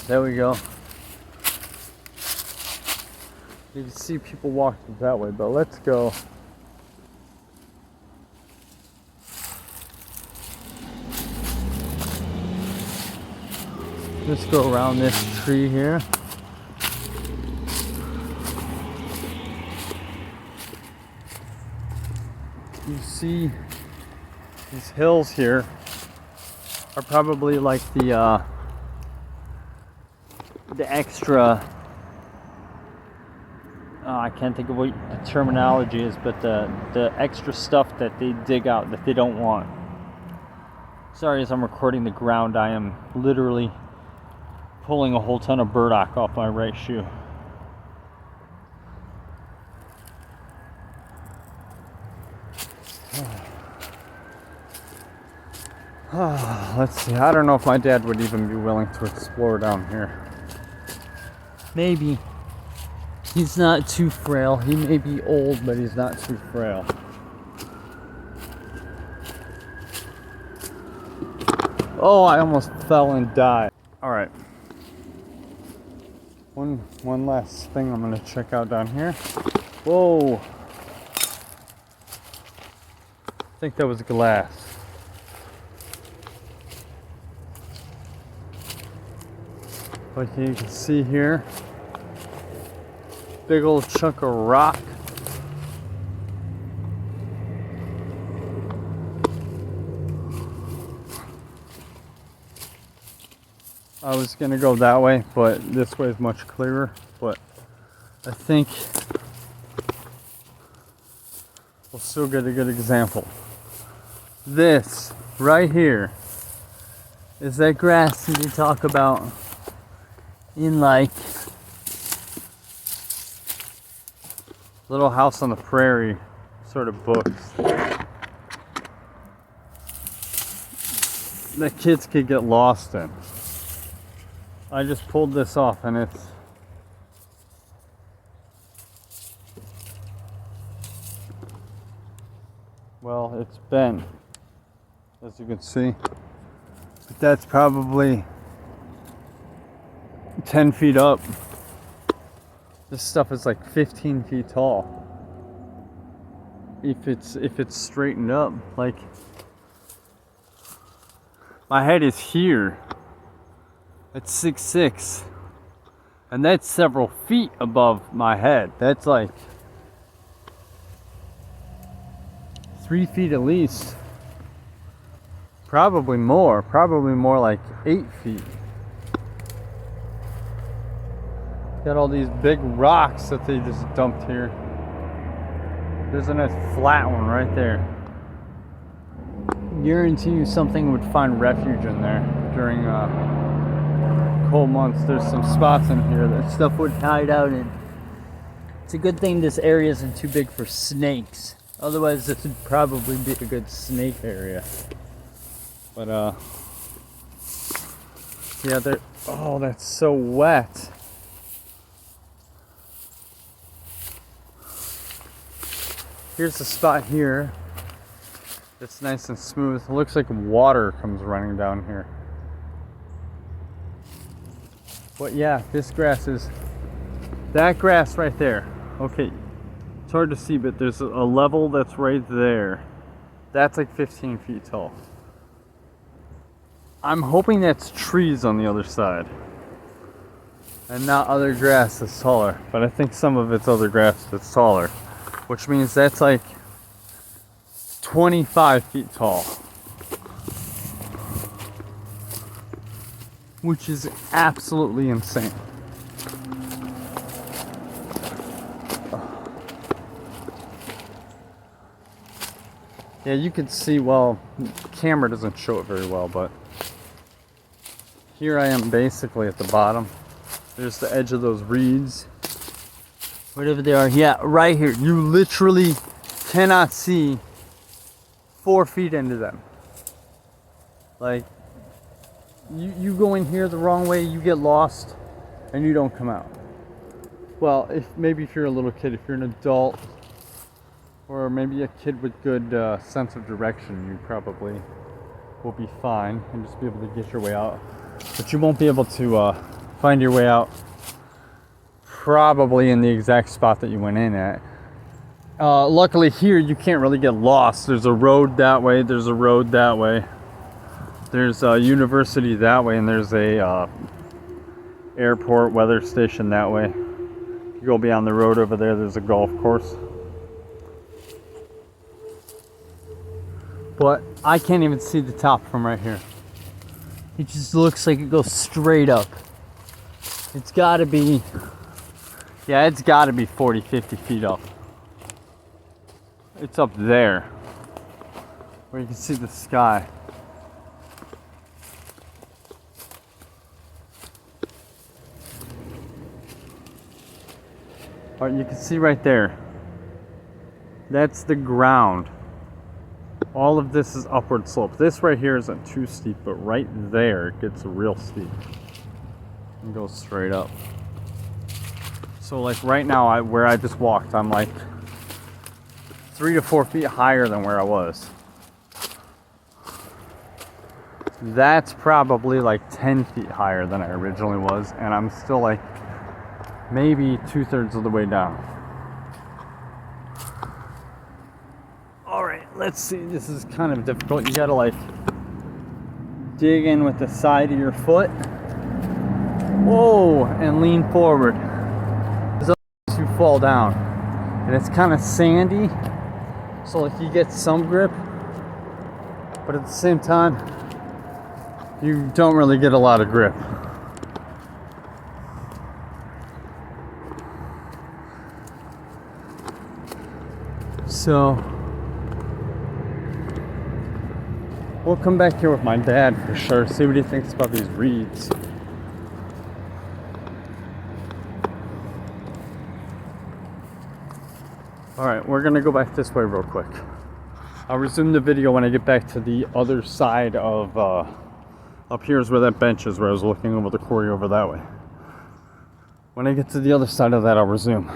There we go. You can see people walking that way, but let's go. Let's go around this tree here. You see these hills here are probably like the extra, I can't think of what the terminology is, but the extra stuff that they dig out that they don't want. Sorry, as I'm recording the ground, I am literally pulling a whole ton of burdock off my right shoe. Let's see, I don't know if my dad would even be willing to explore down here. Maybe. He's not too frail. He may be old, but he's not too frail. Oh, I almost fell and died. Alright. One last thing I'm gonna check out down here. Whoa. I think that was glass. Like you can see here, big old chunk of rock. I was gonna go that way, but this way is much clearer. But I think we'll still get a good example. This right here is that grass that you talk about in like Little House on the Prairie sort of books that kids could get lost in. I just pulled this off and it's bent, as you can see. But that's probably 10 feet up. This stuff is like 15 feet tall. If it's straightened up, like my head is here. It's 6'6", and that's several feet above my head. That's like 3 feet at least. Probably more like 8 feet. Got all these big rocks that they just dumped here. There's a nice flat one right there. Guarantee you something would find refuge in there during cold months. There's some spots in here that stuff would hide out in. It's a good thing this area isn't too big for snakes. Otherwise this would probably be a good snake area. But yeah, there. Oh, that's so wet. Here's a spot here. It's nice and smooth. It looks like water comes running down here. But yeah, this grass is, that grass right there. Okay, it's hard to see, but there's a level that's right there. That's like 15 feet tall. I'm hoping that's trees on the other side and not other grass that's taller, but I think some of it's other grass that's taller, which means that's like 25 feet tall, which is absolutely insane. Yeah, you can see, well, the camera doesn't show it very well, but here I am basically at the bottom. There's the edge of those reeds, whatever they are. Yeah, right here. You literally cannot see 4 feet into them. Like, you go in here the wrong way, you get lost, and you don't come out. Well, maybe if you're a little kid, if you're an adult, or maybe a kid with good sense of direction, you probably will be fine and just be able to get your way out. But you won't be able to find your way out. Probably in the exact spot that you went in at. Luckily here you can't really get lost. There's a road that way, there's a road that way. There's a university that way, and there's a airport weather station that way. You go beyond the road over there, there's a golf course. But I can't even see the top from right here. It just looks like it goes straight up. It's gotta be, yeah, it's gotta be 40, 50 feet up. It's up there, where you can see the sky. Alright, you can see right there. That's the ground. All of this is upward slope. This right here isn't too steep, but right there it gets real steep and goes straight up. So like right now, where I just walked, I'm like 3 to 4 feet higher than where I was. That's probably like 10 feet higher than I originally was, and I'm still like maybe 2/3 of the way down. Alright, let's see. This is kind of difficult. You gotta like dig in with the side of your foot. Whoa, and lean forward. Because otherwise you fall down. And it's kind of sandy, so like you get some grip, but at the same time you don't really get a lot of grip. So we'll come back here with my dad for sure, see what he thinks about these reeds. Alright, we're gonna go back this way real quick. I'll resume the video when I get back to the other side of, up here is where that bench is, where I was looking over the quarry over that way. When I get to the other side of that, I'll resume.